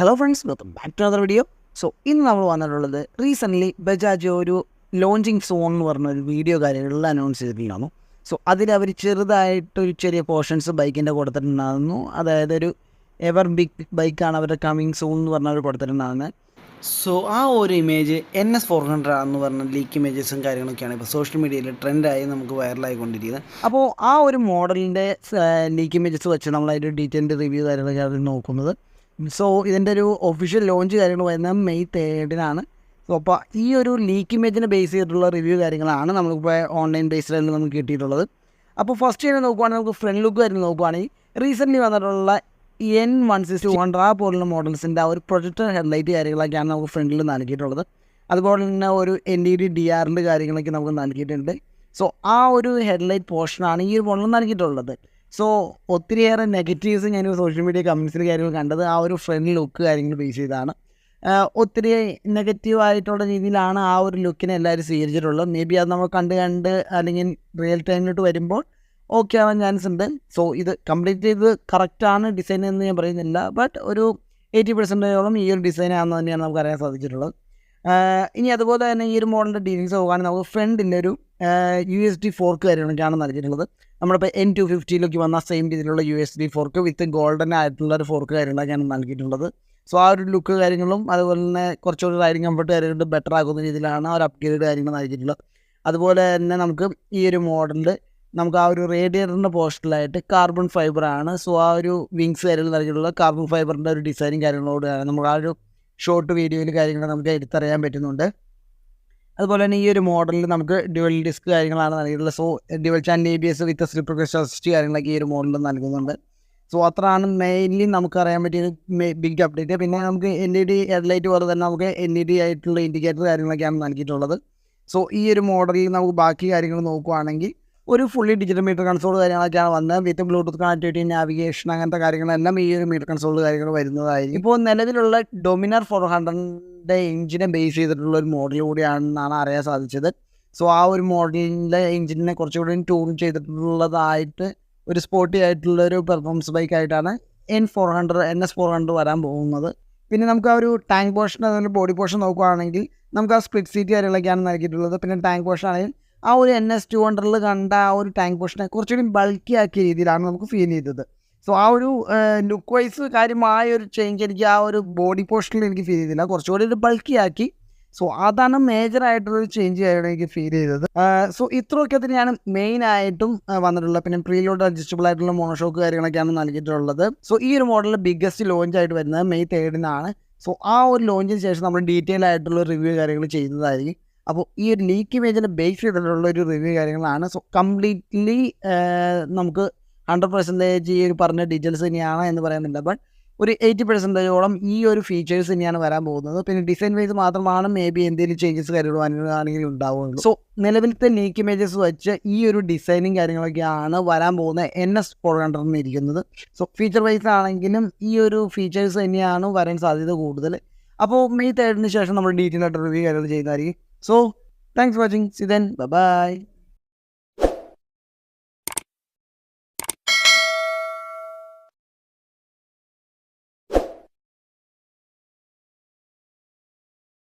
Hello friends, welcome back to other video. So ഇന്ന് നമ്മൾ വന്നിട്ടുള്ളത് റീസെൻ്റ്ലി ബജാജ് ഒരു ലോഞ്ചിങ് സോൺ എന്ന് പറഞ്ഞൊരു വീഡിയോ കാര്യങ്ങളിൽ അനൗൺസ് ചെയ്തിട്ടുണ്ടായിരുന്നു. സോ അതിലവർ ചെറുതായിട്ടൊരു ചെറിയ പോർഷൻസ് ബൈക്കിൻ്റെ കൊടുത്തിട്ടുണ്ടായിരുന്നു. അതായത് ഒരു എവർ ബിഗ് ബൈക്കാണ് അവരുടെ കമ്മിങ് സോൺ എന്ന് പറഞ്ഞവർ കൊടുത്തിട്ടുണ്ടാകുന്നത്. സോ ആ ഒരു ഇമേജ് NS400 എന്ന് പറഞ്ഞ ലീക്ക് ഇമേജസും കാര്യങ്ങളൊക്കെയാണ് ഇപ്പോൾ സോഷ്യൽ മീഡിയയിൽ ട്രെൻഡായി നമുക്ക് വൈറലായിക്കൊണ്ടിരിക്കുന്നത്. അപ്പോൾ ആ ഒരു മോഡലിൻ്റെ ലീക്ക് ഇമേജസ് വെച്ച് നമ്മൾ അതിൻ്റെ ഡീറ്റെയിൽഡ് റിവ്യൂ കാര്യങ്ങളൊക്കെ നോക്കുന്നത്. സോ ഇതിൻ്റെ ഒരു ഒഫീഷ്യൽ ലോഞ്ച് കാര്യങ്ങൾ വരുന്നത് May 3 സോ അപ്പോൾ ഈ ഒരു ലീക്ക് ഇമേജിനെ ബേസ് ചെയ്തിട്ടുള്ള റിവ്യൂ കാര്യങ്ങളാണ് നമ്മളിപ്പോൾ ഓൺലൈൻ ബേസിൽ നമുക്ക് കിട്ടിയിട്ടുള്ളത്. അപ്പോൾ ഫസ്റ്റ് തന്നെ നോക്കുവാണെങ്കിൽ നമുക്ക് ഫ്രണ്ട് ലുക്ക് കാര്യങ്ങൾ നോക്കുവാണെങ്കിൽ റീസെൻ്റ്ലി വന്നിട്ടുള്ള N160 ആ പോലുള്ള മോഡൽസിൻ്റെ ആ ഒരു പ്രൊജക്ടർ ഹെഡ്ലൈറ്റ് കാര്യങ്ങളൊക്കെയാണ് നമുക്ക് ഫ്രണ്ടിൽ നൽകിയിട്ടുള്ളത്. അതുപോലെ തന്നെ ഒരു LED DRൻ്റെ കാര്യങ്ങളൊക്കെ നമുക്ക് നൽകിയിട്ടുണ്ട്. സോ ആ ഒരു ഹെഡ്ലൈറ്റ് പോർഷനാണ് ഈ ഒരു മോഡൽ നൽകിയിട്ടുള്ളത്. സോ ഒത്തിരിയേറെ നെഗറ്റീവ്സ് ഞാൻ സോഷ്യൽ മീഡിയ കമൻസിൽ കാര്യങ്ങൾ കണ്ടത് ആ ഒരു ഫ്രണ്ട് ലുക്ക് കാര്യങ്ങൾ ബേസ് ചെയ്താണ്. ഒത്തിരി നെഗറ്റീവായിട്ടുള്ള രീതിയിലാണ് ആ ഒരു ലുക്കിനെ എല്ലാവരും സ്വീകരിച്ചിട്ടുള്ളത്. മേ ബി അത് നമ്മൾ കണ്ട് അല്ലെങ്കിൽ റിയൽ ടൈമിലോട്ട് വരുമ്പോൾ ഓക്കെ ആവാൻ ചാൻസ് ഉണ്ട്. സോ ഇത് കംപ്ലീറ്റ് ചെയ്ത് കറക്റ്റാണ് ഡിസൈൻ എന്ന് ഞാൻ പറയുന്നില്ല, ബട്ട് ഒരു 80% ഈ ഒരു ഡിസൈൻ ആണെന്ന് തന്നെയാണ് നമുക്ക് അറിയാൻ സാധിച്ചിട്ടുള്ളത്. ഇനി അതുപോലെ തന്നെ ഈ ഒരു മോഡലിൻ്റെ ഡീറ്റെയിൽസ് നോക്കുകയാണെങ്കിൽ നമുക്ക് ഫ്രണ്ടിൻ്റെ ഒരു USB ഫോർക്ക് കാര്യങ്ങളൊക്കെയാണ് നൽകിയിട്ടുള്ളത്. നമ്മളിപ്പോൾ N250 വന്ന സെയിം രീതിയിലുള്ള USB ഫോർക്ക് വിത്ത് ഗോൾഡൻ ആയിട്ടുള്ള ഒരു ഫോർക്ക് കാര്യങ്ങളൊക്കെയാണ് നൽകിയിട്ടുള്ളത്. സോ ആ ഒരു ലുക്ക് കാര്യങ്ങളും അതുപോലെ തന്നെ കുറച്ചുകൂടി റൈഡിങ് കംഫർട്ട് കാര്യങ്ങൾ ബെറ്റർ ആക്കുന്ന രീതിയിലാണ് ആ ഒരു അപ്ഗ്രേഡ് കാര്യങ്ങൾ നൽകിയിട്ടുള്ളത്. അതുപോലെ തന്നെ നമുക്ക് ഈ ഒരു മോഡലിൽ നമുക്ക് ആ ഒരു റേഡിയേറ്ററിൻ്റെ പോർഷനിലായിട്ട് കാർബൺ ഫൈബറാണ്. സോ ആ ഒരു വിങ്സ് കാര്യങ്ങൾ നൽകിയിട്ടുള്ള കാർബൺ ഫൈബറിൻ്റെ ഒരു ഡിസൈനും കാര്യങ്ങളോടാണ് നമുക്ക് ആ ഒരു ഷോർട്ട് വീഡിയോയിൽ കാര്യങ്ങൾ നമുക്ക് എടുത്തറിയാൻ പറ്റുന്നുണ്ട്. അതുപോലെ തന്നെ ഈ ഒരു മോഡലിൽ നമുക്ക് ഡ്യുവൽ ഡിസ്ക് കാര്യങ്ങളാണ് നൽകിയിട്ടുള്ളത്. സോ ഡ്യുവൽ ചാനൽ ABS വിത്ത് റെസിപ്രോക്കൽ അസിസ്റ്റ് കാര്യങ്ങളൊക്കെ ഈ ഒരു മോഡലിൽ നൽകുന്നുണ്ട്. സോ അത്രയാണ് മെയിൻലി നമുക്ക് അറിയാൻ പറ്റിയത് ബിഗ് അപ്ഡേറ്റ്. പിന്നെ നമുക്ക് LED ഹെഡ്ലൈറ്റ് പോലെ തന്നെ നമുക്ക് LED ആയിട്ടുള്ള ഇൻഡിക്കേറ്റർ കാര്യങ്ങളൊക്കെയാണ് നൽകിയിട്ടുള്ളത്. സോ ഈ ഒരു മോഡലിൽ നമുക്ക് ബാക്കി കാര്യങ്ങൾ നോക്കുകയാണെങ്കിൽ ഒരു ഫുള്ളി ഡിജിറ്റൽ മീറ്റർ കൺസോൾ കാര്യങ്ങളൊക്കെയാണ് വന്നത് വിത്ത് ബ്ലൂടൂത്ത് കണക്ടിവിറ്റി, നാവിഗേഷൻ അങ്ങനത്തെ കാര്യങ്ങളെല്ലാം ഈ ഒരു മീറ്റർ കൺസോൾ കാര്യങ്ങൾ വരുന്നതായിരിക്കും. ഇപ്പോൾ നിലവിലുള്ള ഡൊമിനർ 400 എഞ്ചിനെ ബേസ് ചെയ്തിട്ടുള്ള ഒരു മോഡൽ കൂടിയാണെന്നാണ് അറിയാൻ സാധിച്ചത്. സോ ആ ഒരു മോഡലിൻ്റെ എഞ്ചിനെ കുറച്ചുകൂടി ട്യൂൺ ചെയ്തിട്ടുള്ളതായിട്ട് ഒരു സ്പോർട്ടി ആയിട്ടുള്ള ഒരു പെർഫോമൻസ് ബൈക്കായിട്ടാണ് NS400 വരാൻ പോകുന്നത്. പിന്നെ നമുക്ക് ആ ഒരു ടാങ്ക് പോർഷൻ അതുപോലെ ബോഡി പോർഷൻ നോക്കുകയാണെങ്കിൽ നമുക്ക് ആ സ്പ്ലിറ്റ് സീറ്റ് കാര്യങ്ങളൊക്കെയാണ് നൽകിയിട്ടുള്ളത്. പിന്നെ ടാങ്ക് പോർഷൻ ആണെങ്കിൽ ആ ഒരു NS200 കണ്ട ആ ഒരു ടാങ്ക് പോർഷനെ കുറച്ചുകൂടി ബൾക്കി ആക്കിയ രീതിയിലാണ് നമുക്ക് ഫീൽ ചെയ്തത്. സോ ആ ഒരു ലുക്ക് വൈസ് കാര്യമായ ഒരു ചേഞ്ച് എനിക്ക് ആ ഒരു ബോഡി പോർഷനിൽ എനിക്ക് ഫീൽ ചെയ്തില്ല, കുറച്ചുകൂടി ഒരു ബൾക്കി ആക്കി. സോ അതാണ് മേജറായിട്ടുള്ളൊരു ചേഞ്ച് ആയിട്ട് എനിക്ക് ഫീൽ ചെയ്തത്. സോ ഇത്രയൊക്കെ തന്നെയാണ് മെയിനായിട്ടും വന്നിട്ടുള്ളത്. പിന്നെ പ്രീലോഡ് അഡ്ജസ്റ്റബിൾ ആയിട്ടുള്ള മോണോഷോക്ക് കാര്യങ്ങളൊക്കെയാണ് നൽകിയിട്ടുള്ളത്. സോ ഈ ഒരു മോഡലിൽ ബിഗ്ഗസ്റ്റ് ലോഞ്ച് ആയിട്ട് വരുന്നത് May 3 സോ ആ ഒരു ലോഞ്ചിന് ശേഷം നമ്മൾ ഡീറ്റെയിൽ ആയിട്ടുള്ള റിവ്യൂ കാര്യങ്ങൾ ചെയ്യുന്നതായിരിക്കും. അപ്പോൾ ഈ ഒരു ലീക്ക് ഇമേജിനെ ബേസ് ചെയ്തിട്ടുള്ള ഒരു റിവ്യൂ കാര്യങ്ങളാണ്. സോ കംപ്ലീറ്റ്ലി നമുക്ക് 100% ഈ ഒരു പറഞ്ഞ ഡീറ്റെയിൽസ് തന്നെയാണ് എന്ന് പറയുന്നില്ല, ബട്ട് ഒരു 80% ഈ ഒരു ഫീച്ചേഴ്സ് തന്നെയാണ് വരാൻ പോകുന്നത്. പിന്നെ ഡിസൈൻ വൈസ് മാത്രമാണ് മേ ബി എന്തെങ്കിലും ചേഞ്ചസ് കാര്യങ്ങളാണെങ്കിൽ ഉണ്ടാവുള്ളൂ. സോ നിലവിലത്തെ ലീക്ക് ഇമേജസ് വെച്ച് ഈ ഒരു ഡിസൈനിങ് കാര്യങ്ങളൊക്കെയാണ് വരാൻ പോകുന്ന NS400 ഇരിക്കുന്നത്. സോ ഫീച്ചർ വൈസ് ആണെങ്കിലും ഈ ഒരു ഫീച്ചേഴ്സ് തന്നെയാണ് വരാൻ സാധ്യത കൂടുതൽ. അപ്പോൾ May 3 ശേഷം നമ്മൾ ഡീറ്റെയിൽ ആയിട്ട് റിവ്യൂ കാര്യങ്ങൾ ചെയ്യുന്നതായിരിക്കും. So, thanks for watching. See you then. Bye-bye.